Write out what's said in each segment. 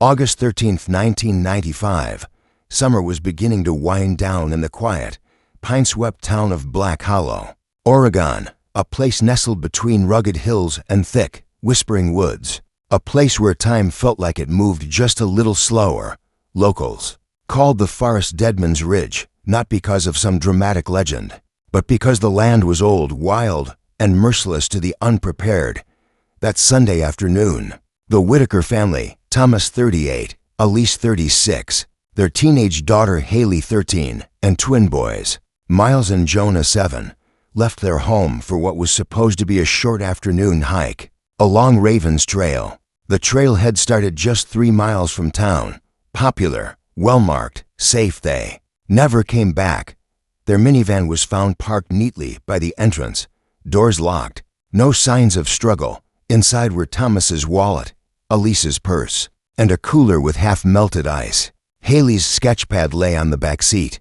August 13, 1995. Summer was beginning to wind down in the quiet, pine-swept town of Black Hollow, Oregon, a place nestled between rugged hills and thick, whispering woods. A place where time felt like it moved just a little slower. Locals called the forest Deadman's Ridge, not because of some dramatic legend, but because the land was old, wild, and merciless to the unprepared. That Sunday afternoon, the Whitaker family, Thomas 38, Elise 36, their teenage daughter Haley 13, and twin boys, Miles and Jonah 7, left their home for what was supposed to be a short afternoon hike along Ravens Trail. The trailhead started just 3 miles from town. Popular, well-marked, safe. They never came back. Their minivan was found parked neatly by the entrance, doors locked, no signs of struggle. Inside were Thomas's wallet, Elise's purse, and a cooler with half-melted ice. Haley's sketchpad lay on the back seat.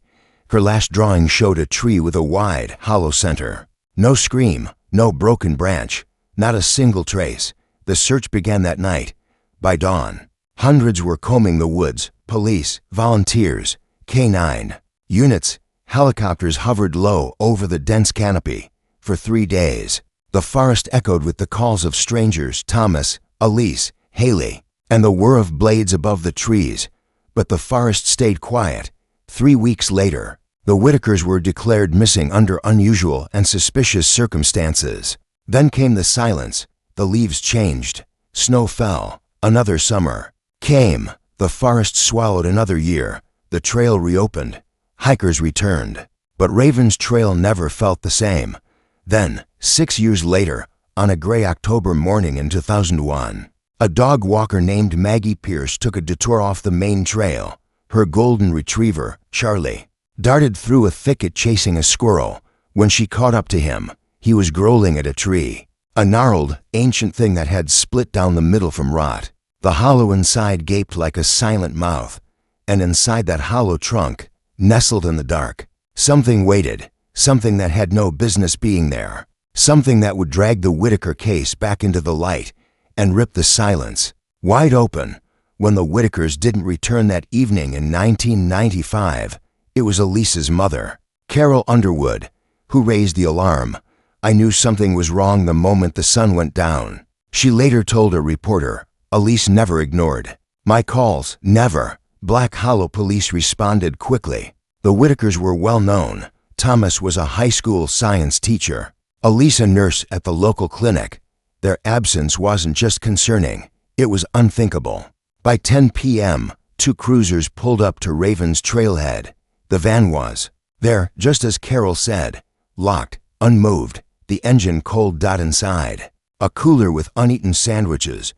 Her last drawing showed a tree with a wide, hollow center. No scream, no broken branch, not a single trace. The search began that night. By dawn, hundreds were combing the woods. Police, volunteers, K-9 units, helicopters hovered low over the dense canopy. For 3 days, the forest echoed with the calls of strangers, Thomas, Elise, Haley, and the whir of blades above the trees. But the forest stayed quiet. 3 weeks later, the Whitakers were declared missing under unusual and suspicious circumstances. Then came the silence. The leaves changed. Snow fell. Another summer came. The forest swallowed another year. The trail reopened. Hikers returned. But Ravens Trail never felt the same. Then, 6 years later, on a gray October morning in 2001, a dog walker named Maggie Pierce took a detour off the main trail. Her golden retriever, Charlie, darted through a thicket chasing a squirrel. When she caught up to him, he was growling at a tree, a gnarled, ancient thing that had split down the middle from rot. The hollow inside gaped like a silent mouth, and inside that hollow trunk, nestled in the dark, something waited, something that had no business being there, something that would drag the Whitaker case back into the light and rip the silence wide open. When the Whitakers didn't return that evening in 1995, it was Elise's mother, Carol Underwood, who raised the alarm. "I knew something was wrong the moment the sun went down," she later told a reporter. Elise never ignored my calls, never. Black Hollow police responded quickly. The Whitakers were well known. Thomas was a high school science teacher, Elise a nurse at the local clinic. Their absence wasn't just concerning, it was unthinkable. By 10 p.m., 2 cruisers pulled up to Ravens Trailhead. The van was there, just as Carol said, locked, unmoved, the engine cold. Inside, a cooler with uneaten sandwiches,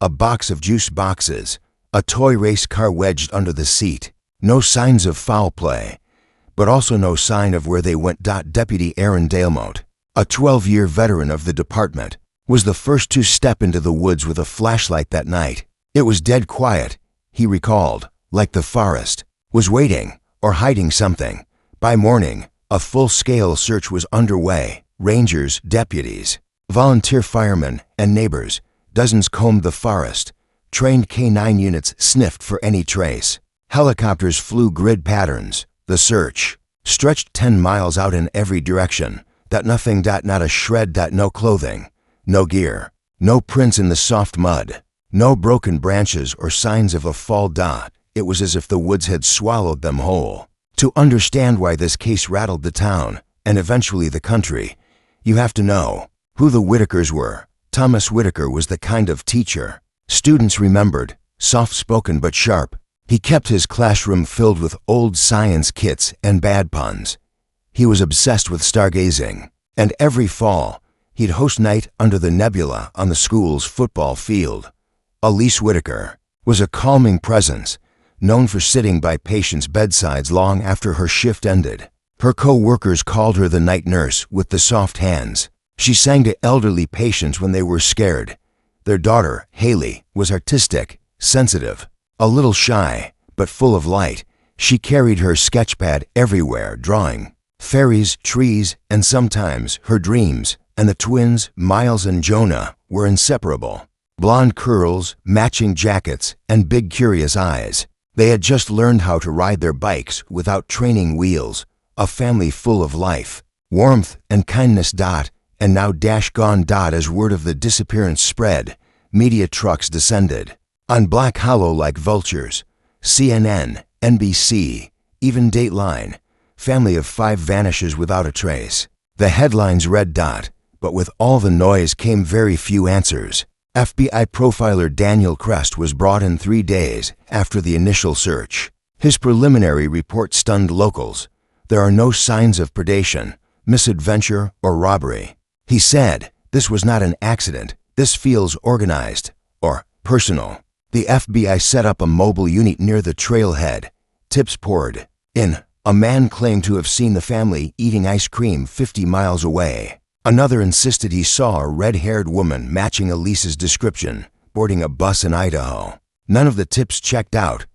a box of juice boxes, a toy race car wedged under the seat. No signs of foul play, but also no sign of where they went. Deputy Aaron Dalemote, a 12-year veteran of the department, was the first to step into the woods with a flashlight that night. It was dead quiet, he recalled, like the forest was waiting or hiding something. By morning, a full-scale search was underway. Rangers, deputies, volunteer firemen, and neighbors, dozens combed the forest. Trained K-9 units sniffed for any trace. Helicopters flew grid patterns. The search stretched 10 miles out in every direction. Nothing. Not a shred. No clothing, no gear, no prints in the soft mud, no broken branches or signs of a fall. It was as if the woods had swallowed them whole. To understand why this case rattled the town, and eventually the country, you have to know who the Whitakers were. Thomas Whitaker was the kind of teacher students remembered, soft-spoken but sharp. He kept his classroom filled with old science kits and bad puns. He was obsessed with stargazing, and every fall, he'd host night under the nebula on the school's football field. Elise Whitaker was a calming presence, known for sitting by patients' bedsides long after her shift ended. Her co-workers called her the night nurse with the soft hands. She sang to elderly patients when they were scared. Their daughter, Haley, was artistic, sensitive, a little shy, but full of light. She carried her sketchpad everywhere, drawing fairies, trees, and sometimes her dreams. And the twins, Miles and Jonah, were inseparable. Blonde curls, matching jackets, and big curious eyes. They had just learned how to ride their bikes without training wheels. A family full of life, warmth, and kindness. And now gone. As word of the disappearance spread, media trucks descended on Black Hollow like vultures. CNN, NBC, even Dateline. Family of 5 vanishes without a trace. The headlines read. But with all the noise came very few answers. FBI profiler Daniel Crest was brought in 3 days after the initial search. His preliminary report stunned locals. There are no signs of predation, misadventure, or robbery. He said, "This was not an accident. This feels organized, or personal." The FBI set up a mobile unit near the trailhead. Tips poured in. A man claimed to have seen the family eating ice cream 50 miles away. Another insisted he saw a red-haired woman matching Elise's description, boarding a bus in Idaho. None of the tips checked out.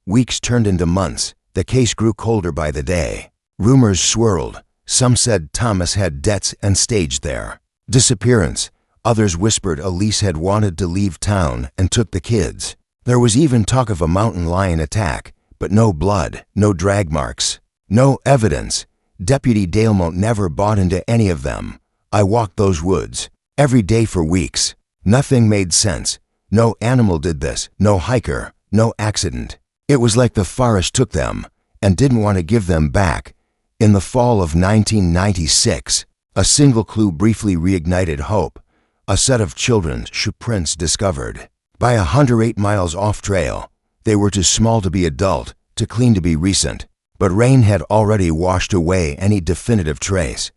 Weeks turned into months. The case grew colder by the day. Rumors swirled. Some said Thomas had debts and staged their disappearance. Others whispered Elise had wanted to leave town and took the kids. There was even talk of a mountain lion attack, but no blood, no drag marks, no evidence. Deputy Dalemont never bought into any of them. I walked those woods every day for weeks. Nothing made sense. No animal did this, no hiker, no accident. It was like the forest took them and didn't want to give them back. In the fall of 1996, a single clue briefly reignited hope. A set of children's shoe prints discovered by a hunter 8 miles off trail. They were too small to be adult, too clean to be recent, but rain had already washed away any definitive trace.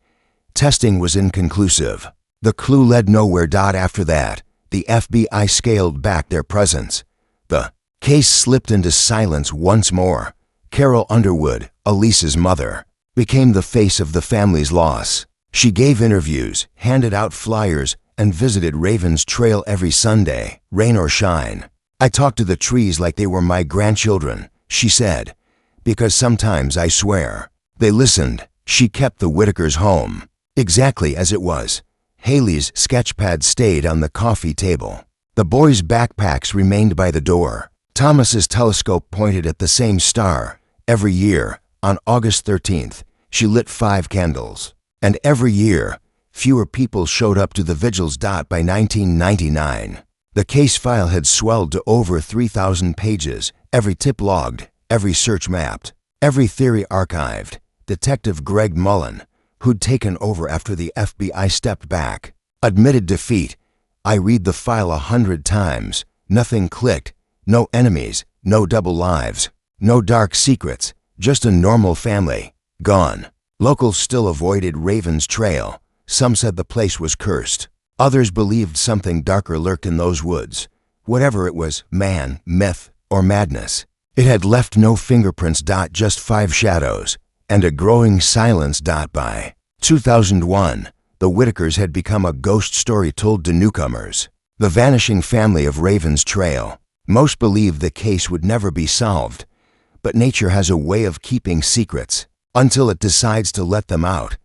Testing was inconclusive. The clue led nowhere. After that, the FBI scaled back their presence. The case slipped into silence once more. Carol Underwood, Elise's mother, became the face of the family's loss. She gave interviews, handed out flyers, and visited Ravens Trail every Sunday, rain or shine. "I talked to the trees like they were my grandchildren," she said, "because sometimes I swear they listened." She kept the Whitakers home exactly as it was. Haley's sketchpad stayed on the coffee table. The boys' backpacks remained by the door. Thomas's telescope pointed at the same star. Every year, on August 13th, she lit 5 candles. And every year, fewer people showed up to the vigils. By 1999, the case file had swelled to over 3,000 pages, every tip logged, every search mapped, every theory archived. Detective Greg Mullen, who'd taken over after the FBI stepped back, admitted defeat. "I read the file 100 times. Nothing clicked. No enemies, no double lives, no dark secrets, just a normal family. Gone." Locals still avoided Ravens Trail. Some said the place was cursed. Others believed something darker lurked in those woods. Whatever it was, man, myth, or madness, it had left no fingerprints. Just 5 shadows and a growing silence. By 2001, the Whitakers had become a ghost story told to newcomers. The vanishing family of Ravens Trail. Most believed the case would never be solved, but nature has a way of keeping secrets until it decides to let them out.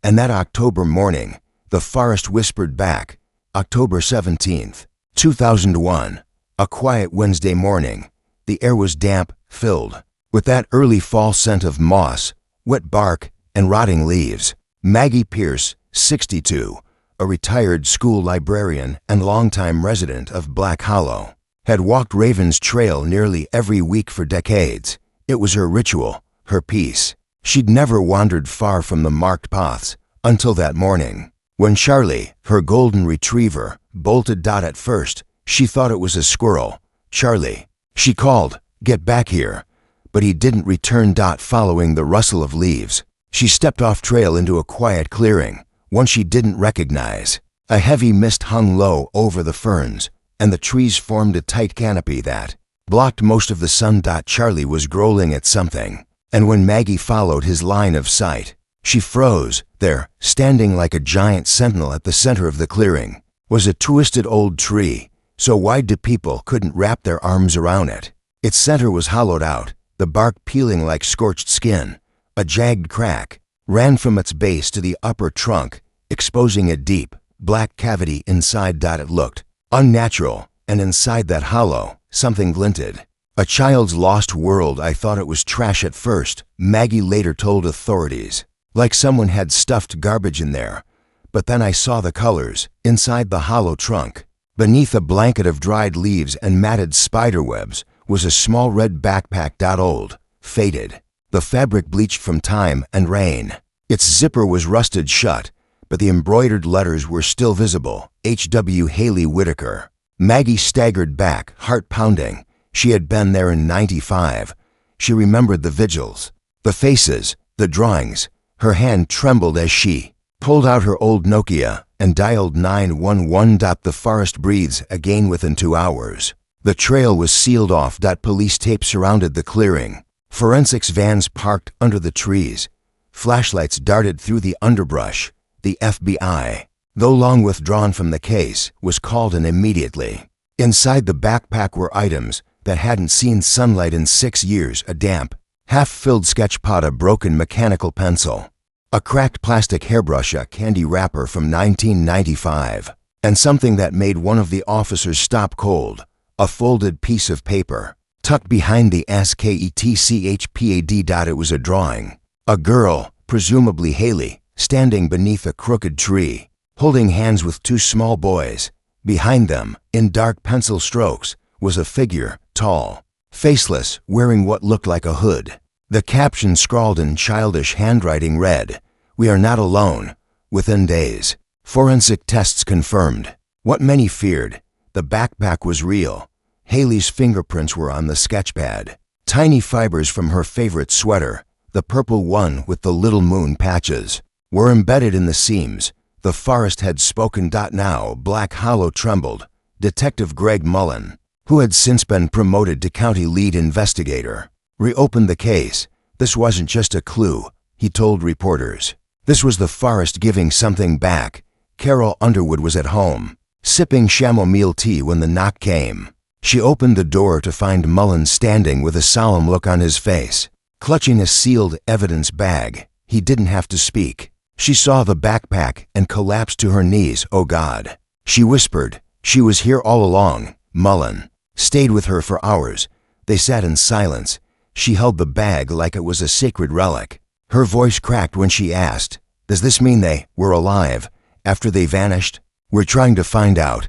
And that October morning, the forest whispered back. October 17th, 2001, a quiet Wednesday morning. The air was damp, filled with that early fall scent of moss, wet bark, and rotting leaves. Maggie Pierce, 62, a retired school librarian and longtime resident of Black Hollow, had walked Ravens Trail nearly every week for decades. It was her ritual, her peace. She'd never wandered far from the marked paths until that morning, when Charlie, her golden retriever, bolted. At first, she thought it was a squirrel. "Charlie," she called, "get back here." But he didn't return. Following the rustle of leaves, she stepped off trail into a quiet clearing, one she didn't recognize. A heavy mist hung low over the ferns, and the trees formed a tight canopy that blocked most of the sun. Charlie was growling at something, and when Maggie followed his line of sight, she froze. There, standing like a giant sentinel at the center of the clearing, was a twisted old tree, so wide people couldn't wrap their arms around it. Its center was hollowed out, the bark peeling like scorched skin. A jagged crack ran from its base to the upper trunk, exposing a deep, black cavity inside. It looked unnatural, and inside that hollow, something glinted. A child's lost world. I thought it was trash at first, Maggie later told authorities. Like someone had stuffed garbage in there. But then I saw the colors, inside the hollow trunk. Beneath a blanket of dried leaves and matted spiderwebs was a small red backpack. Old, faded. The fabric bleached from time and rain. Its zipper was rusted shut, but the embroidered letters were still visible. H.W. Haley Whitaker. Maggie staggered back, heart pounding. She had been there in '95. She remembered the vigils, the faces, the drawings. Her hand trembled as she pulled out her old Nokia and dialed 911. The forest breathes again within 2 hours. The trail was sealed off. Police tape surrounded the clearing. Forensics vans parked under the trees. Flashlights darted through the underbrush. The FBI, though long withdrawn from the case, was called in immediately. Inside the backpack were items that hadn't seen sunlight in 6 years: a damp, half-filled sketch pad, a broken mechanical pencil, a cracked plastic hairbrush, a candy wrapper from 1995, and something that made one of the officers stop cold: a folded piece of paper, tucked behind the sketchpad. It was a drawing. A girl, presumably Haley, standing beneath a crooked tree, holding hands with 2 small boys. Behind them, in dark pencil strokes, was a figure, tall, faceless, wearing what looked like a hood. The caption, scrawled in childish handwriting, read, "We are not alone." Within days, forensic tests confirmed what many feared: the backpack was real. Haley's fingerprints were on the sketchpad. Tiny fibers from her favorite sweater, the purple one with the little moon patches, were embedded in the seams. The forest had spoken. Now Black Hollow trembled. Detective Greg Mullen, who had since been promoted to county lead investigator, reopened the case. This wasn't just a clue, he told reporters. This was the forest giving something back. Carol Underwood was at home, sipping chamomile tea when the knock came. She opened the door to find Mullen standing with a solemn look on his face, clutching a sealed evidence bag. He didn't have to speak. She saw the backpack and collapsed to her knees. "Oh God," she whispered. She was here all along. Mullen stayed with her for hours. They sat in silence. She held the bag like it was a sacred relic. Her voice cracked when she asked, "Does this mean they were alive after they vanished?" "We're trying to find out,"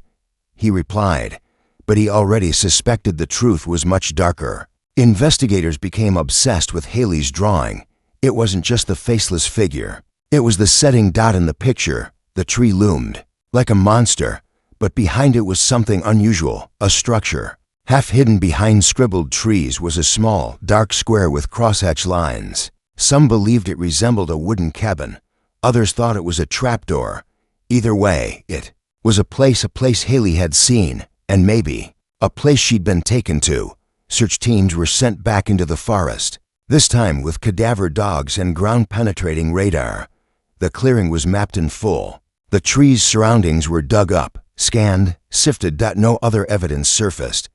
he replied, but he already suspected the truth was much darker. Investigators became obsessed with Haley's drawing. It wasn't just the faceless figure. It was the setting. In the picture, the tree loomed like a monster, but behind it was something unusual: a structure. Half hidden behind scribbled trees was a small, dark square with crosshatch lines. Some believed it resembled a wooden cabin. Others thought it was a trapdoor. Either way, it was a place Haley had seen, and maybe a place she'd been taken to. Search teams were sent back into the forest, this time with cadaver dogs and ground-penetrating radar. The clearing was mapped in full. The trees' surroundings were dug up, scanned, sifted. No other evidence surfaced.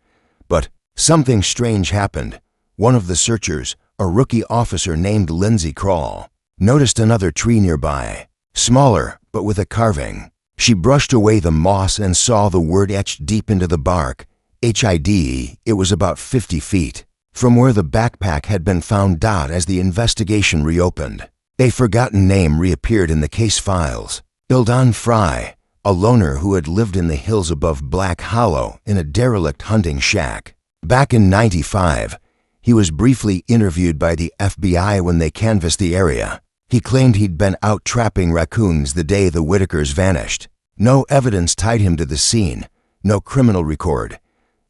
But something strange happened. One of the searchers, a rookie officer named Lindsay Kroll, noticed another tree nearby, smaller but with a carving. She brushed away the moss and saw the word etched deep into the bark: HID. It was about 50 feet from where the backpack had been found. As the investigation reopened, a forgotten name reappeared in the case files: Eldon Fry, a loner who had lived in the hills above Black Hollow in a derelict hunting shack. Back in '95, he was briefly interviewed by the FBI when they canvassed the area. He claimed he'd been out trapping raccoons the day the Whitakers vanished. No evidence tied him to the scene, no criminal record,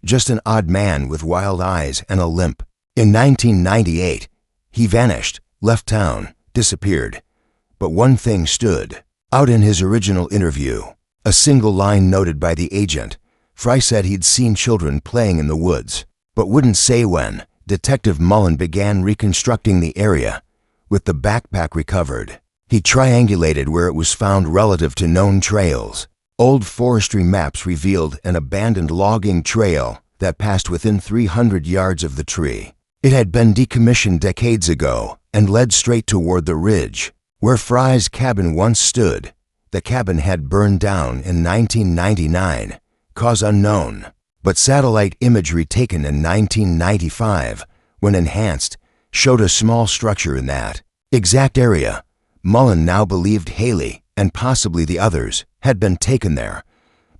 just an odd man with wild eyes and a limp. In 1998, he vanished, left town, disappeared. But one thing stood out in his original interview, a single line noted by the agent. Fry said he'd seen children playing in the woods, but wouldn't say when. Detective Mullen began reconstructing the area. With the backpack recovered, he triangulated where it was found relative to known trails. Old forestry maps revealed an abandoned logging trail that passed within 300 yards of the tree. It had been decommissioned decades ago and led straight toward the ridge where Fry's cabin once stood. The cabin had burned down in 1999. cause unknown. But satellite imagery taken in 1995, when enhanced, showed a small structure in that exact area. Mullen now believed Haley, and possibly the others, had been taken there.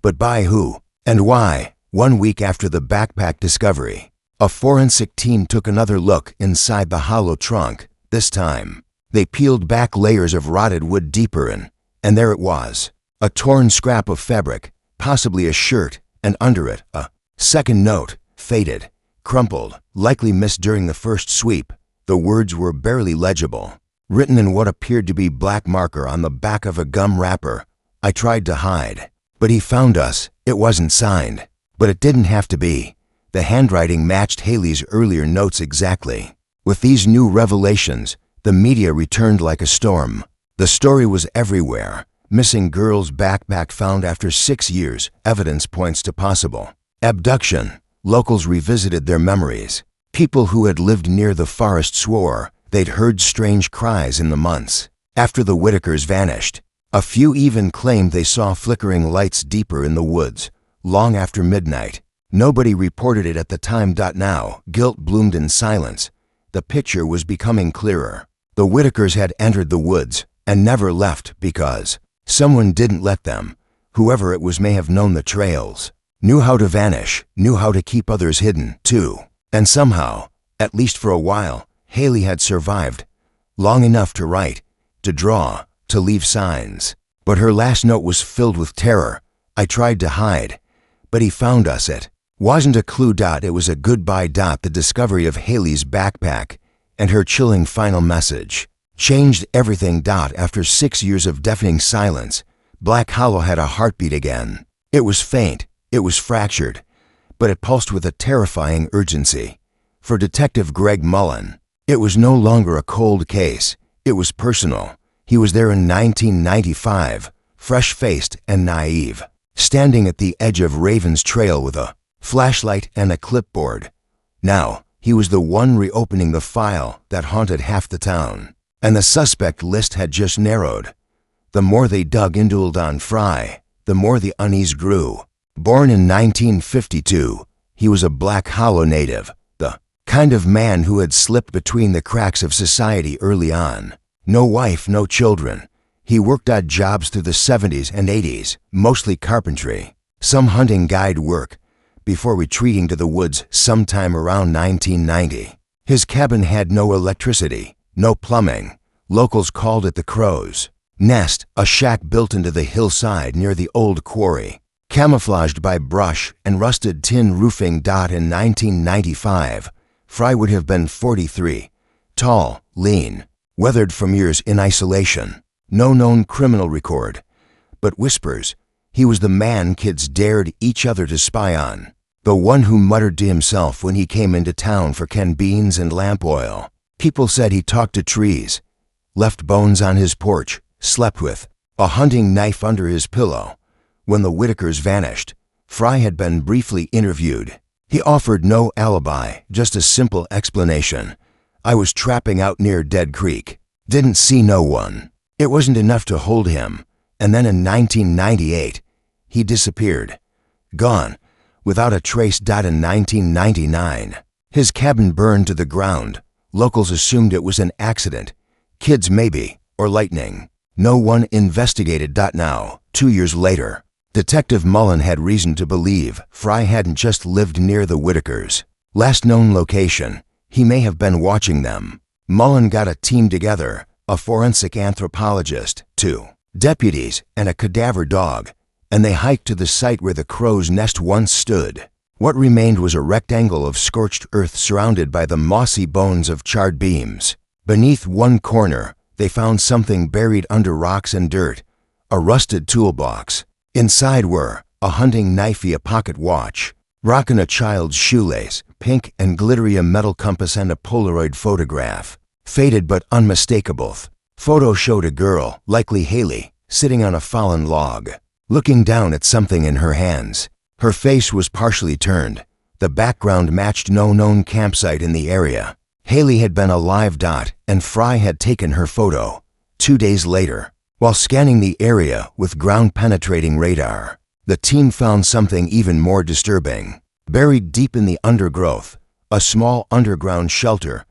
But by who? And why? 1 week after the backpack discovery, a forensic team took another look inside the hollow trunk. This time, they peeled back layers of rotted wood deeper in, and there it was, a torn scrap of fabric, possibly a shirt, and under it, a second note, faded, crumpled, likely missed during the first sweep. The words were barely legible, written in what appeared to be black marker on the back of a gum wrapper. I tried to hide, but he found us. It wasn't signed, but it didn't have to be. The handwriting matched Haley's earlier notes exactly. With these new revelations, the media returned like a storm. The story was everywhere. Missing girl's backpack found after 6 years. Evidence points to possible abduction. Locals revisited their memories. People who had lived near the forest swore they'd heard strange cries in the months after the Whitakers vanished. A few even claimed they saw flickering lights deeper in the woods, long after midnight. Nobody reported it at the time. Now, guilt bloomed in silence. The picture was becoming clearer. The Whitakers had entered the woods and never left because someone didn't let them. Whoever it was may have known the trails, knew how to vanish, knew how to keep others hidden, too. And somehow, at least for a while, Haley had survived. Long enough to write, to draw, to leave signs. But her last note was filled with terror. I tried to hide, but he found us. It wasn't a clue. It was a goodbye. The discovery of Haley's backpack and her chilling final message changed everything. After 6 years of deafening silence, Black Hollow had a heartbeat again. It was faint, it was fractured, but it pulsed with a terrifying urgency. For Detective Greg Mullen, it was no longer a cold case. It was personal. He was there in 1995, fresh-faced and naive, standing at the edge of Raven's Trail with a flashlight and a clipboard. Now, he was the one reopening the file that haunted half the town. And the suspect list had just narrowed. The more they dug into Eldon Frye, the more the unease grew. Born in 1952, he was a Black Hollow native, the kind of man who had slipped between the cracks of society early on. No wife, no children. He worked odd jobs through the 70s and 80s, mostly carpentry, some hunting guide work, before retreating to the woods sometime around 1990. His cabin had no electricity, no plumbing. Locals called it the Crow's Nest, a shack built into the hillside near the old quarry, camouflaged by brush and rusted tin roofing. In 1995, Frye would have been 43, tall, lean, weathered from years in isolation. No known criminal record, but whispers. He was the man kids dared each other to spy on, the one who muttered to himself when he came into town for canned beans and lamp oil. People said he talked to trees, left bones on his porch, slept with a hunting knife under his pillow. When the Whitakers vanished, Frye had been briefly interviewed. He offered no alibi, just a simple explanation. I was trapping out near Dead Creek. Didn't see no one. It wasn't enough to hold him. And then in 1998, he disappeared. Gone, without a trace. In 1999, his cabin burned to the ground. Locals assumed it was an accident. Kids maybe, or lightning. No one investigated. Now, 2 years later, Detective Mullen had reason to believe Frye hadn't just lived near the Whitakers. Last known location, he may have been watching them. Mullen got a team together, a forensic anthropologist, 2 deputies, and a cadaver dog, and they hiked to the site where the Crow's Nest once stood. What remained was a rectangle of scorched earth surrounded by the mossy bones of charred beams. Beneath one corner, they found something buried under rocks and dirt, a rusted toolbox. Inside were a hunting knife, a pocket watch, rock and a child's shoelace, pink and glittery, a metal compass, and a Polaroid photograph. Faded but unmistakable. Photo showed a girl, likely Haley, sitting on a fallen log, looking down at something in her hands. Her face was partially turned. The background matched no known campsite in the area. Haley had been alive. And Frye had taken her photo 2 days later, while scanning the area with ground-penetrating radar. The team found something even more disturbing. Buried deep in the undergrowth, a small underground shelter,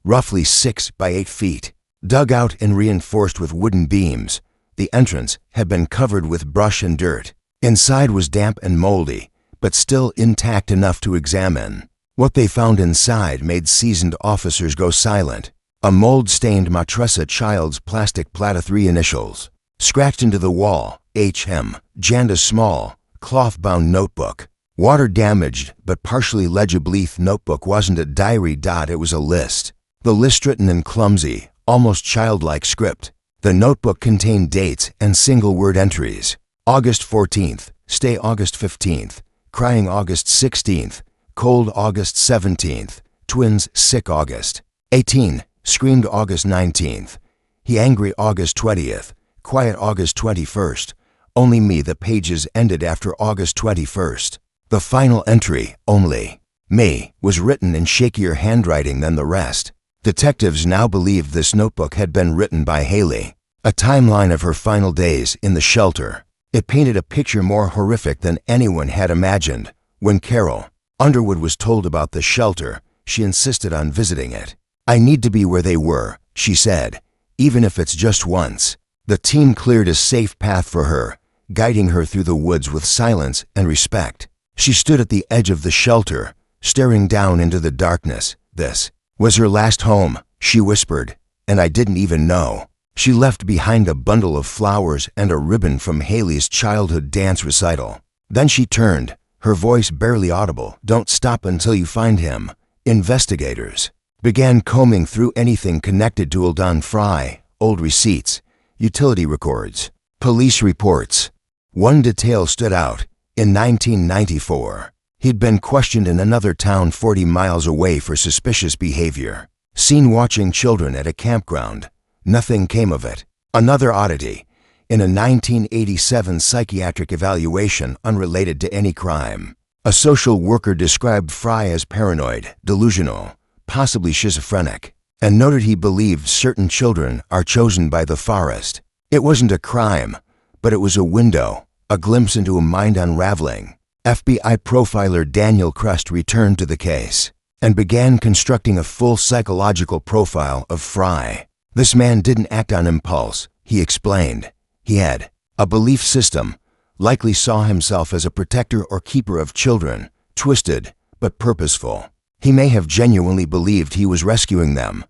roughly 6 by 8 feet, dug out and reinforced with wooden beams. The entrance had been covered with brush and dirt. Inside was damp and moldy, but still intact enough to examine. What they found inside made seasoned officers go silent. A mold-stained Matressa child's plastic Plata 3 initials. Scratched into the wall, H.M. Janda small, cloth-bound notebook. Water-damaged but partially legible. Notebook wasn't a diary. It was a list. The list written in clumsy, almost childlike script. The notebook contained dates and single-word entries. August 14th, stay August 15th, crying August 16th, cold August 17th, twins sick August 18, screamed August 19th, he angry August 20th, quiet August 21st, only me. The pages ended after August 21st. The final entry, only me, was written in shakier handwriting than the rest. Detectives now believed this notebook had been written by Haley. A timeline of her final days in the shelter. It painted a picture more horrific than anyone had imagined. When Carol Underwood was told about the shelter, she insisted on visiting it. "I need to be where they were," she said, "even if it's just once." The team cleared a safe path for her, guiding her through the woods with silence and respect. She stood at the edge of the shelter, staring down into the darkness. "This was her last home," she whispered, "and I didn't even know." She left behind a bundle of flowers and a ribbon from Haley's childhood dance recital. Then she turned, her voice barely audible. "Don't stop until you find him." Investigators began combing through anything connected to Eldon Frye, old receipts, utility records, police reports. One detail stood out. In 1994, he'd been questioned in another town 40 miles away for suspicious behavior. Seen watching children at a campground. Nothing came of it. Another oddity. In a 1987 psychiatric evaluation unrelated to any crime, a social worker described Frye as paranoid, delusional, possibly schizophrenic, and noted he believed certain children are chosen by the forest. It wasn't a crime, but it was a window, a glimpse into a mind unraveling. FBI profiler Daniel Crest returned to the case and began constructing a full psychological profile of Frye. This man didn't act on impulse, he explained. He had a belief system, likely saw himself as a protector or keeper of children, twisted but purposeful. He may have genuinely believed he was rescuing them,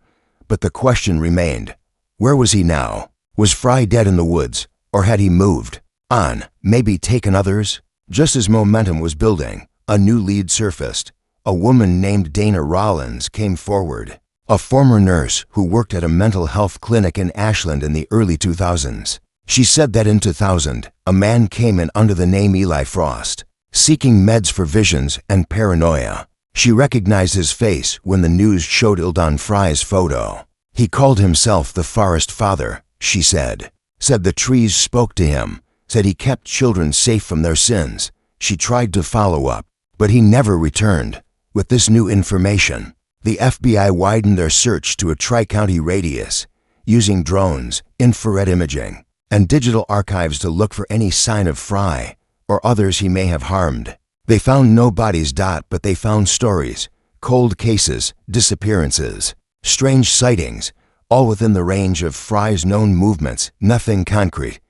but the question remained, where was he now? Was Frye dead in the woods, or had he moved on, maybe taken others? Just as momentum was building, a new lead surfaced. A woman named Dana Rollins came forward. A former nurse who worked at a mental health clinic in Ashland in the early 2000s. She said that in 2000, a man came in under the name Eli Frost, seeking meds for visions and paranoia. She recognized his face when the news showed Eldon Frye's photo. He called himself the Forest Father, she said. Said the trees spoke to him, said he kept children safe from their sins. She tried to follow up, but he never returned. With this new information, the FBI widened their search to a tri-county radius, using drones, infrared imaging, and digital archives to look for any sign of Frye or others he may have harmed. They found no bodies. But they found stories, cold cases, disappearances, strange sightings, all within the range of Frye's known movements, nothing concrete.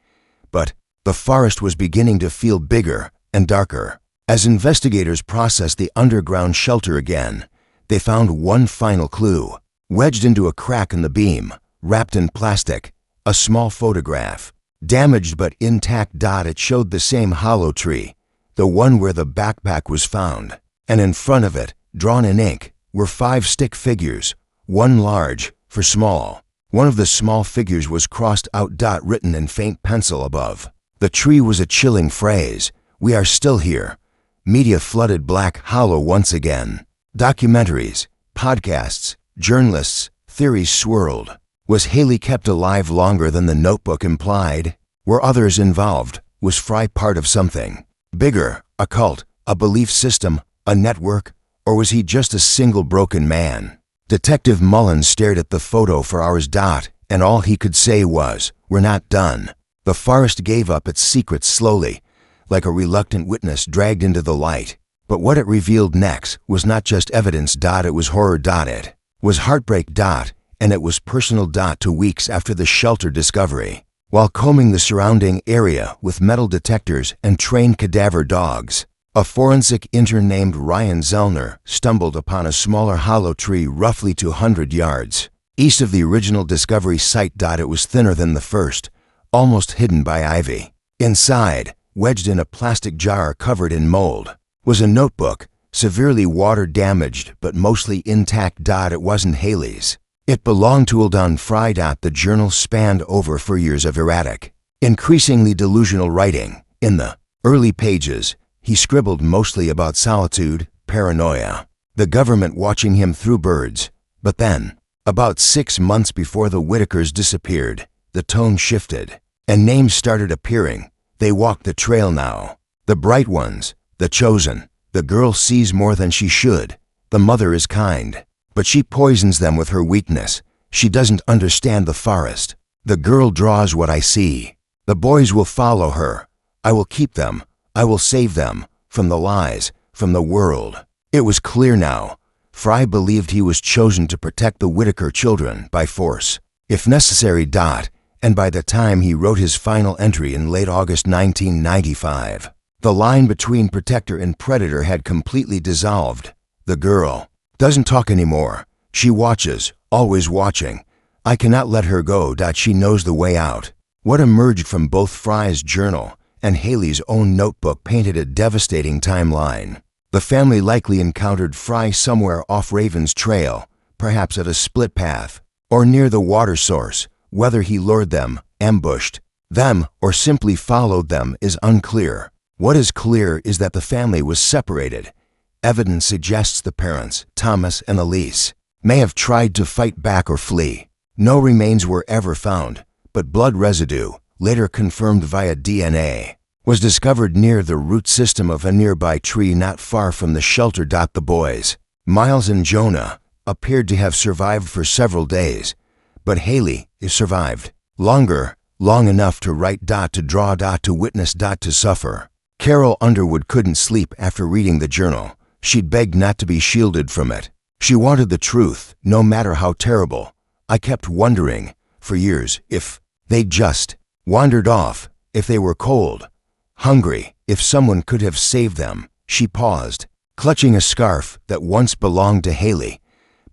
But the forest was beginning to feel bigger and darker. As investigators processed the underground shelter again, they found one final clue. Wedged into a crack in the beam, wrapped in plastic, a small photograph. Damaged but intact. It showed the same hollow tree, the one where the backpack was found. And in front of it, drawn in ink, were 5 stick figures, one large for small. One of the small figures was crossed out. Written in faint pencil above. The tree was a chilling phrase. "We are still here." Media flooded Black Hollow once again. Documentaries, podcasts, journalists, theories swirled. Was Haley kept alive longer than the notebook implied? Were others involved? Was Frye part of something bigger, a cult, a belief system, a network? Or was he just a single broken man? Detective Mullins stared at the photo for hours. And all he could say was, "We're not done." The forest gave up its secrets slowly, like a reluctant witness dragged into the light. But what it revealed next was not just evidence. It was horror. It was heartbreak. And it was personal. To weeks after the shelter discovery, while combing the surrounding area with metal detectors and trained cadaver dogs, a forensic intern named Ryan Zellner stumbled upon a smaller hollow tree roughly 200 yards east of the original discovery site. It was thinner than the first, almost hidden by ivy. Inside, wedged in a plastic jar covered in mold, was a notebook, severely water damaged but mostly intact. It wasn't Haley's. It belonged to Eldon Frye. The journal spanned over 4 years of erratic, increasingly delusional writing. In the early pages, he scribbled mostly about solitude, paranoia, the government watching him through birds. But then, about 6 months before the Whitakers disappeared, the tone shifted, and names started appearing. They walk the trail now. The bright ones, the chosen. The girl sees more than she should. The mother is kind, but she poisons them with her weakness. She doesn't understand the forest. The girl draws what I see. The boys will follow her. I will keep them. I will save them from the lies, from the world. It was clear now. Frye believed he was chosen to protect the Whitaker children by force, if necessary. And by the time he wrote his final entry in late August 1995, the line between protector and predator had completely dissolved. The girl doesn't talk anymore. She watches, always watching. I cannot let her go. She knows the way out. What emerged from both Frye's journal and Haley's own notebook painted a devastating timeline. The family likely encountered Frye somewhere off Raven's Trail, perhaps at a split path, or near the water source. Whether he lured them, ambushed them, or simply followed them is unclear. What is clear is that the family was separated. Evidence suggests the parents, Thomas and Elise, may have tried to fight back or flee. No remains were ever found, but blood residue, later confirmed via DNA, was discovered near the root system of a nearby tree not far from the shelter. The boys, Miles and Jonah, appeared to have survived for several days, but Haley survived long enough to write. To draw. To witness. To suffer. Carol Underwood couldn't sleep after reading the journal. She'd begged not to be shielded from it. She wanted the truth, no matter how terrible. I kept wondering, for years, if they'd just wandered off, if they were cold, hungry, if someone could have saved them. She paused, clutching a scarf that once belonged to Haley.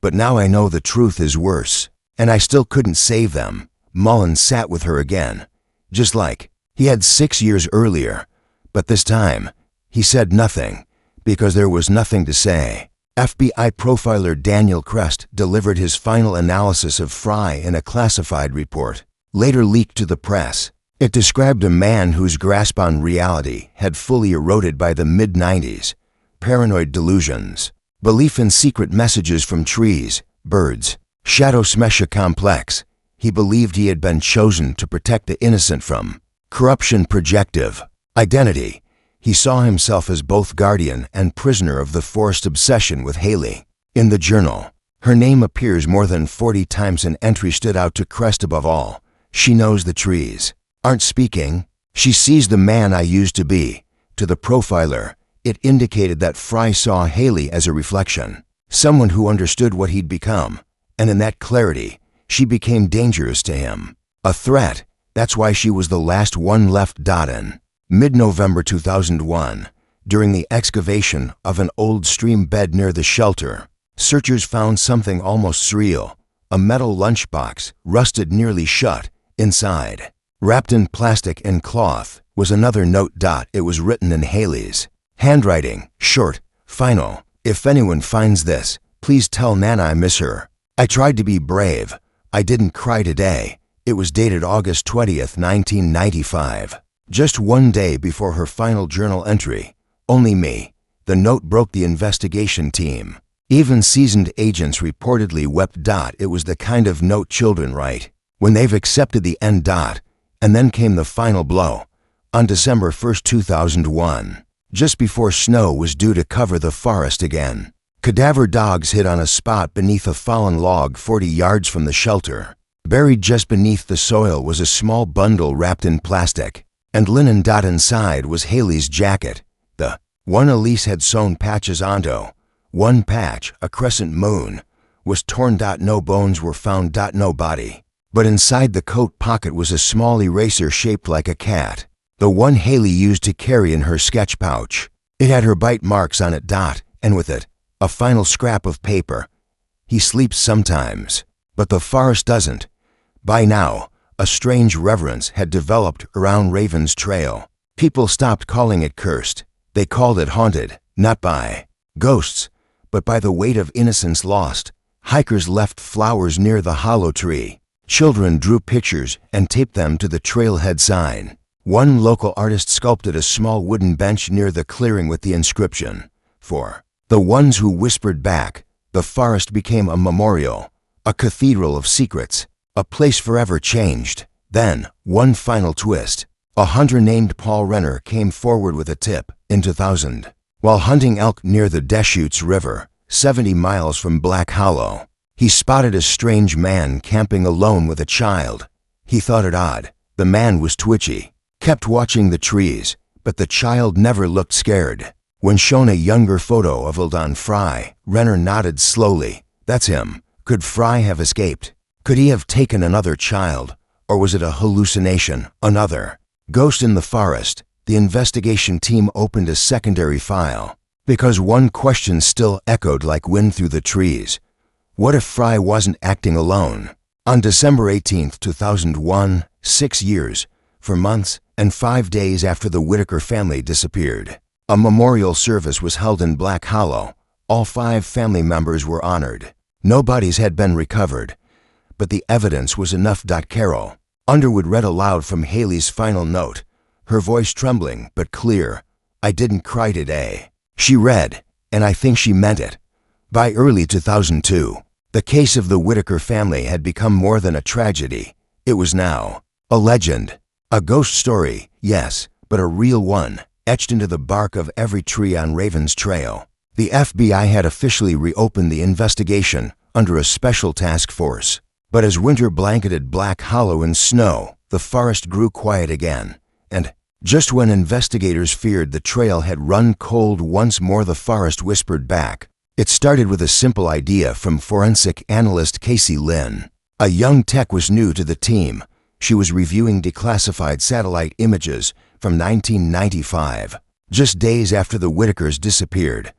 But now I know the truth is worse, and I still couldn't save them. Mullen sat with her again, just like he had 6 years earlier. But this time, he said nothing, because there was nothing to say. FBI profiler Daniel Crest delivered his final analysis of Frye in a classified report, later leaked to the press. It described a man whose grasp on reality had fully eroded by the mid-90s. Paranoid delusions, belief in secret messages from trees, birds, Shadow Smesha complex. He believed he had been chosen to protect the innocent from corruption. Projective identity. He saw himself as both guardian and prisoner of the forced obsession with Haley. In the journal, her name appears more than 40 times. An entry stood out to Crest above all. She knows the trees aren't speaking. She sees the man I used to be. To the profiler, it indicated that Frye saw Haley as a reflection, someone who understood what he'd become. And in that clarity, she became dangerous to him. A threat. That's why she was the last one left. In mid-November 2001, during the excavation of an old stream bed near the shelter, searchers found something almost surreal. A metal lunchbox, rusted nearly shut. Inside, wrapped in plastic and cloth, was another note. It was written in Haley's handwriting, short, final. If anyone finds this, please tell Nana I miss her. I tried to be brave. I didn't cry today. It was dated August 20th, 1995. Just one day before her final journal entry. Only me. The note broke the investigation team. Even seasoned agents reportedly wept. It was the kind of note children write when they've accepted the end. And then came the final blow. On December 1st, 2001, just before snow was due to cover the forest again, cadaver dogs hit on a spot beneath a fallen log 40 yards from the shelter. Buried just beneath the soil was a small bundle wrapped in plastic. and linen. Inside was Haley's jacket, the one Elise had sewn patches onto. One patch, a crescent moon, was torn. No bones were found. No body. But inside the coat pocket was a small eraser shaped like a cat, the one Haley used to carry in her sketch pouch. It had her bite marks on it. And with it, a final scrap of paper. He sleeps sometimes, but the forest doesn't. By now, a strange reverence had developed around Raven's Trail. People stopped calling it cursed. They called it haunted, not by ghosts, but by the weight of innocence lost. Hikers left flowers near the hollow tree. Children drew pictures and taped them to the trailhead sign. One local artist sculpted a small wooden bench near the clearing with the inscription, "For the ones who whispered back." The forest became a memorial, a cathedral of secrets, a place forever changed. Then, one final twist. A hunter named Paul Renner came forward with a tip in 2000. While hunting elk near the Deschutes River, 70 miles from Black Hollow, he spotted a strange man camping alone with a child. He thought it odd. The man was twitchy, kept watching the trees, but the child never looked scared. When shown a younger photo of Eldon Fry, Renner nodded slowly. That's him. Could Fry have escaped? Could he have taken another child? Or was it a hallucination? Another ghost in the forest? The investigation team opened a secondary file, because one question still echoed like wind through the trees. What if Fry wasn't acting alone? On December 18, 2001, 6 years, 4 months, and 5 days after the Whitaker family disappeared, a memorial service was held in Black Hollow. All 5 family members were honored. No bodies had been recovered, but the evidence was enough. Carol Underwood read aloud from Haley's final note, her voice trembling but clear. "I didn't cry today." She read, and I think she meant it. By early 2002, the case of the Whitaker family had become more than a tragedy. It was now a legend. A ghost story, yes, but a real one, etched into the bark of every tree on Raven's Trail. The FBI had officially reopened the investigation under a special task force. But as winter blanketed Black Hollow in snow, the forest grew quiet again. And just when investigators feared the trail had run cold once more, the forest whispered back. It started with a simple idea from forensic analyst Casey Lynn. A young tech was new to the team. She was reviewing declassified satellite images from 1995, just days after the Whitakers disappeared.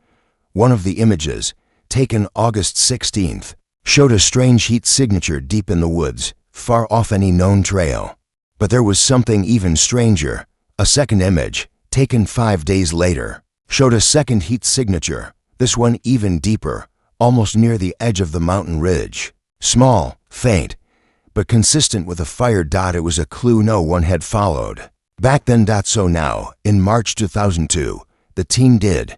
One of the images, taken August 16th, showed a strange heat signature deep in the woods, far off any known trail. But there was something even stranger. A second image, taken 5 days later, showed a second heat signature, this one even deeper, almost near the edge of the mountain ridge. Small, faint, but consistent with a fire. It was a clue no one had followed back then. So now, in March 2002, the team did.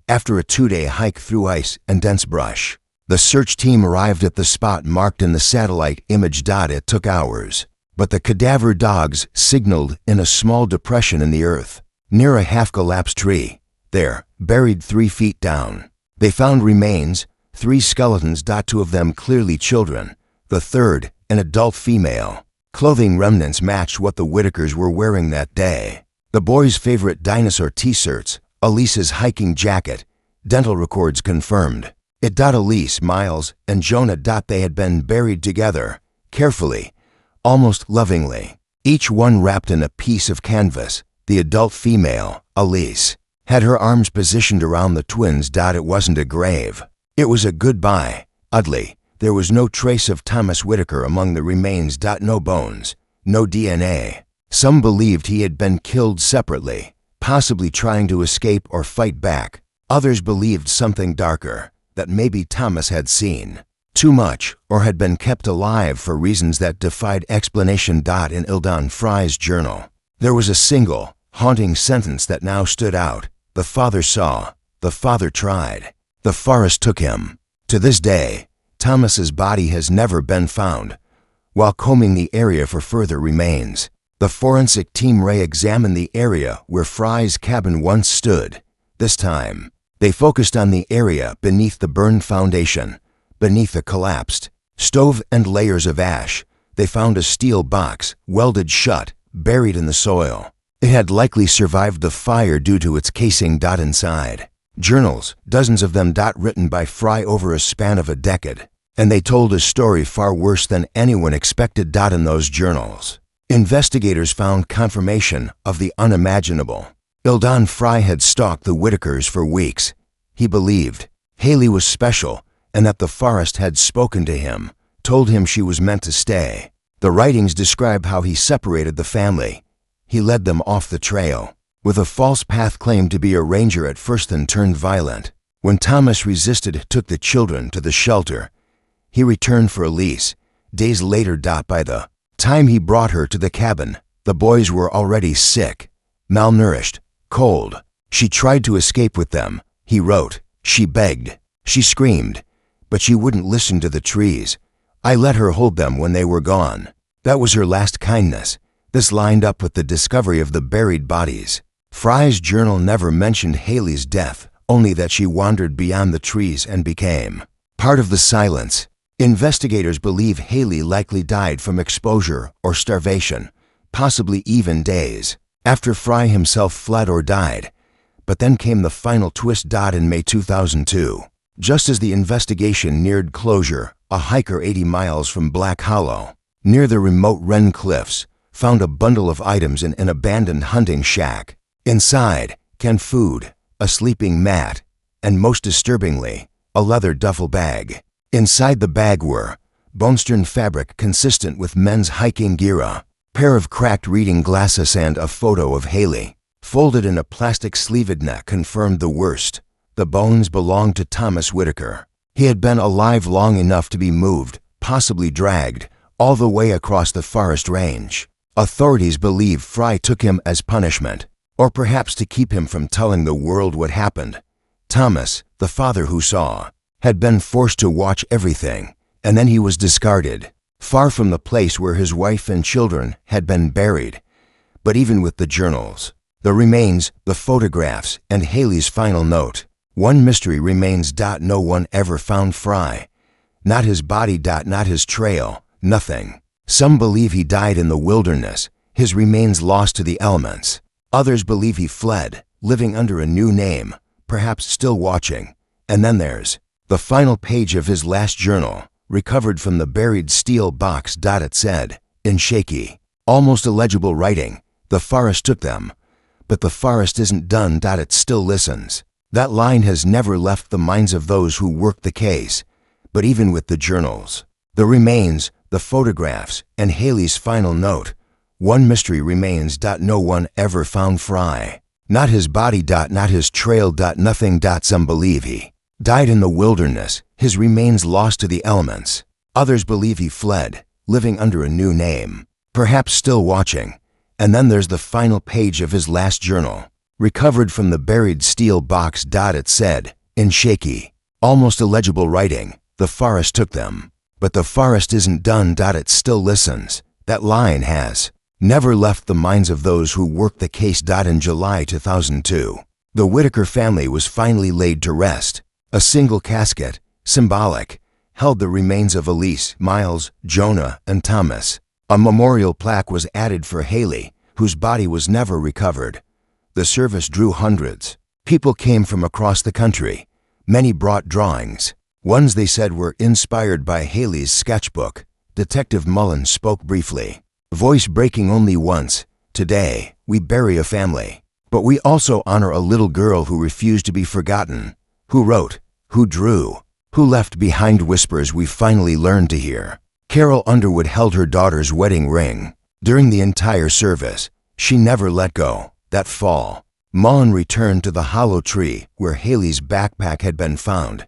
After a 2-day hike through ice and dense brush, the search team arrived at the spot marked in the satellite image. It took hours, but the cadaver dogs signaled in a small depression in the earth, near a half-collapsed tree. There, buried 3 feet down, they found remains, 3 skeletons. 2 of them clearly children, the third an adult female. Clothing remnants matched what the Whitakers were wearing that day. The boys' favorite dinosaur T-shirts, Elise's hiking jacket. Dental records confirmed it. Elise, Miles, and Jonah. They had been buried together, carefully, almost lovingly, each one wrapped in a piece of canvas. The adult female, Elise, had her arms positioned around the twins. It wasn't a grave. It was a goodbye. Oddly, there was no trace of Thomas Whitaker among the remains. No bones, no DNA. Some believed he had been killed separately, possibly trying to escape or fight back. Others believed something darker, that maybe Thomas had seen too much or had been kept alive for reasons that defied explanation. In Eldon Fry's journal, there was a single, haunting sentence that now stood out. The father saw, the father tried, the forest took him. To this day, Thomas's body has never been found. While combing the area for further remains, the forensic team re-examined the area where Fry's cabin once stood. This time, they focused on the area beneath the burned foundation. Beneath the collapsed stove and layers of ash, they found a steel box, welded shut, buried in the soil. It had likely survived the fire due to its casing. Inside. Journals, dozens of them. Written by Fry over a span of a decade. And they told a story far worse than anyone expected. In those journals, investigators found confirmation of the unimaginable. Eldon Fry had stalked the Whitakers for weeks. He believed Haley was special and that the forest had spoken to him, told him she was meant to stay. The writings describe how he separated the family. He led them off the trail. With a false path, claimed to be a ranger at first, then turned violent. When Thomas resisted, took the children to the shelter. He returned for Elise, days later. By the time he brought her to the cabin, the boys were already sick, malnourished, cold. She tried to escape with them, he wrote. She begged, she screamed, but she wouldn't listen to the trees. I let her hold them when they were gone. That was her last kindness. This lined up with the discovery of the buried bodies. Fry's journal never mentioned Haley's death, only that she wandered beyond the trees and became part of the silence. Investigators believe Haley likely died from exposure or starvation, possibly even days after Fry himself fled or died. But then came the final twist. In May 2002, just as the investigation neared closure, a hiker 80 miles from Black Hollow, near the remote Wren Cliffs, found a bundle of items in an abandoned hunting shack. Inside, canned food, a sleeping mat, and most disturbingly, a leather duffel bag. Inside the bag were bone-strewn fabric consistent with men's hiking gear, a pair of cracked reading glasses, and a photo of Haley, folded in a plastic sleeved neck, confirmed the worst. The bones belonged to Thomas Whitaker. He had been alive long enough to be moved, possibly dragged, all the way across the forest range. Authorities believe Fry took him as punishment, or perhaps to keep him from telling the world what happened. Thomas, the father who saw, had been forced to watch everything, and then he was discarded, far from the place where his wife and children had been buried. But even with the journals, the remains, the photographs, and Haley's final note, one mystery remains. No one ever found Fry. Not his body. Not his trail. Nothing. Some believe he died in the wilderness, his remains lost to the elements. Others believe he fled, living under a new name, perhaps still watching. And then there's the final page of his last journal, recovered from the buried steel box. It said, in shaky, almost illegible writing, "The forest took them, but the forest isn't done. It still listens." That line has never left the minds of those who worked the case. But even with the journals, the remains, the photographs, and Haley's final note, one mystery remains. No one ever found Fry. Not his body. Not his trail. Nothing. Some believe he died in the wilderness, his remains lost to the elements. Others believe he fled, living under a new name, perhaps still watching. And then there's the final page of his last journal, recovered from the buried steel box. It said, in shaky, almost illegible writing, "The forest took them, but the forest isn't done. It still listens." That line has never left the minds of those who worked the case. In July 2002, the Whitaker family was finally laid to rest. A single casket, symbolic, held the remains of Elise, Miles, Jonah, and Thomas. A memorial plaque was added for Haley, whose body was never recovered. The service drew hundreds. People came from across the country. Many brought drawings. Ones they said were inspired by Haley's sketchbook. Detective Mullen spoke briefly, voice breaking only once. "Today, we bury a family, but we also honor a little girl who refused to be forgotten, who wrote, who drew, who left behind whispers we finally learned to hear." Carol Underwood held her daughter's wedding ring. During the entire service, she never let go. That fall, Mullen returned to the hollow tree where Haley's backpack had been found.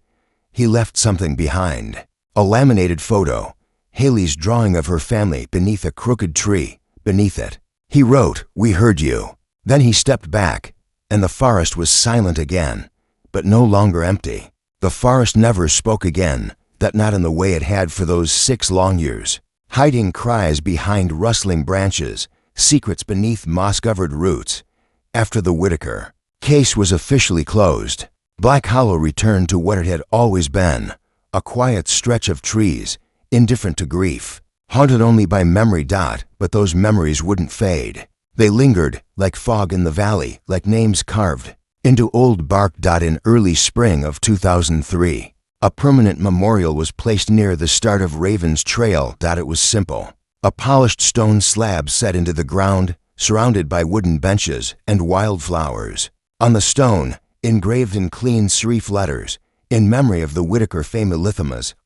He left something behind. A laminated photo, Haley's drawing of her family beneath a crooked tree. Beneath it, he wrote, "We heard you." Then he stepped back, and the forest was silent again, but no longer empty. The forest never spoke again, not in the way it had for those 6 long years. Hiding cries behind rustling branches, secrets beneath moss-covered roots. After the Whitaker case was officially closed, Black Hollow returned to what it had always been, a quiet stretch of trees, indifferent to grief, haunted only by memory. But those memories wouldn't fade. They lingered, like fog in the valley, like names carved into old bark. In early spring of 2003, a permanent memorial was placed near the start of Ravens Trail. It was simple. A polished stone slab set into the ground, surrounded by wooden benches and wildflowers. On the stone, engraved in clean serif letters, in memory of the Whitaker family,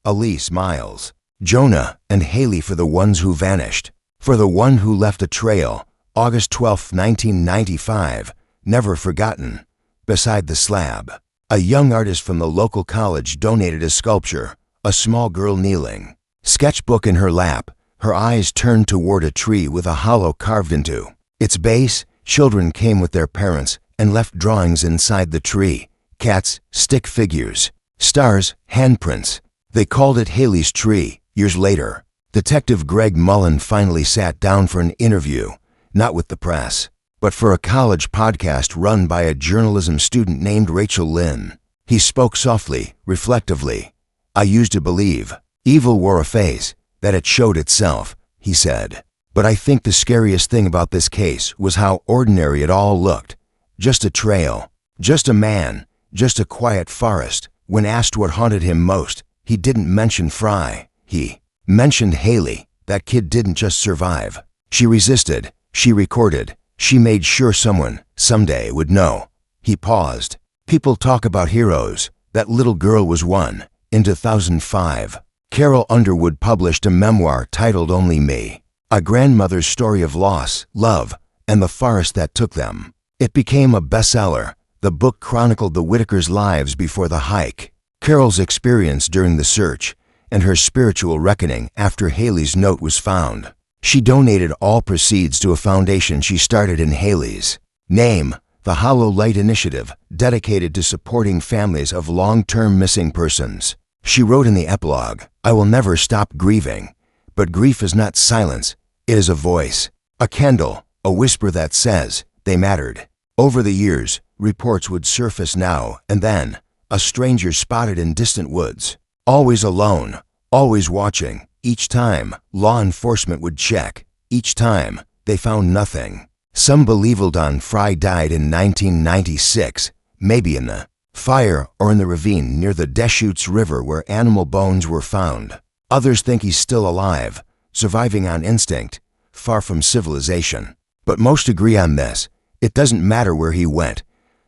Elise Miles, Jonah, and Haley, for the ones who vanished, for the one who left a trail, August 12, 1995, never forgotten. Beside the slab, a young artist from the local college donated a sculpture, a small girl kneeling, sketchbook in her lap, her eyes turned toward a tree with a hollow carved into its base. Children came with their parents and left drawings inside the tree: cats, stick figures, stars, handprints. They called it Haley's Tree. Years later, Detective Greg Mullen finally sat down for an interview, not with the press, but for a college podcast run by a journalism student named Rachel Lynn. He spoke softly, reflectively. "I used to believe evil wore a face, that it showed itself," he said. "But I think the scariest thing about this case was how ordinary it all looked. Just a trail, just a man, just a quiet forest." When asked what haunted him most, he didn't mention Fry. He mentioned Haley. That kid didn't just survive. She resisted, she recorded, she made sure someone, someday, would know. He paused. "People talk about heroes. That little girl was one." In 2005, Carol Underwood published a memoir titled Only Me, a grandmother's story of loss, love, and the forest that took them. It became a bestseller. The book chronicled the Whitakers' lives before the hike, Carol's experience during the search, and her spiritual reckoning after Haley's note was found. She donated all proceeds to a foundation she started in Haley's name, the Hollow Light Initiative, dedicated to supporting families of long-term missing persons. She wrote in the epilogue, "I will never stop grieving, but grief is not silence, it is a voice, a candle, a whisper that says they mattered." Over the years, reports would surface now and then. A stranger spotted in distant woods, always alone, always watching. Each time, law enforcement would check. Each time, they found nothing. Some believe Don Fry died in 1996, maybe in the fire or in the ravine near the Deschutes River where animal bones were found. Others think he's still alive, surviving on instinct, far from civilization. But most agree on this: it doesn't matter where he went,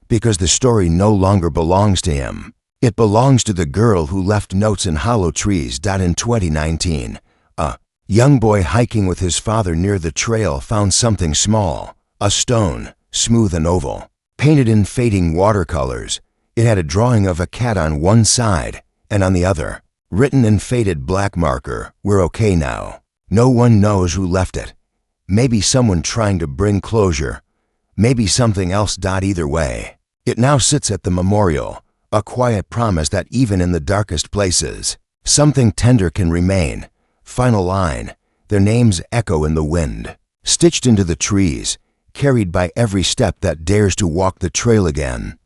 because the story no longer belongs to him. It belongs to the girl who left notes in hollow trees. In 2019, a young boy hiking with his father near the trail found something small, a stone, smooth and oval, painted in fading watercolors. It had a drawing of a cat on one side, and on the other, written in faded black marker, "We're okay now." No one knows who left it. Maybe someone trying to bring closure. Maybe something else. Either way, it now sits at the memorial, a quiet promise that even in the darkest places, something tender can remain. Final line: their names echo in the wind, stitched into the trees, carried by every step that dares to walk the trail again.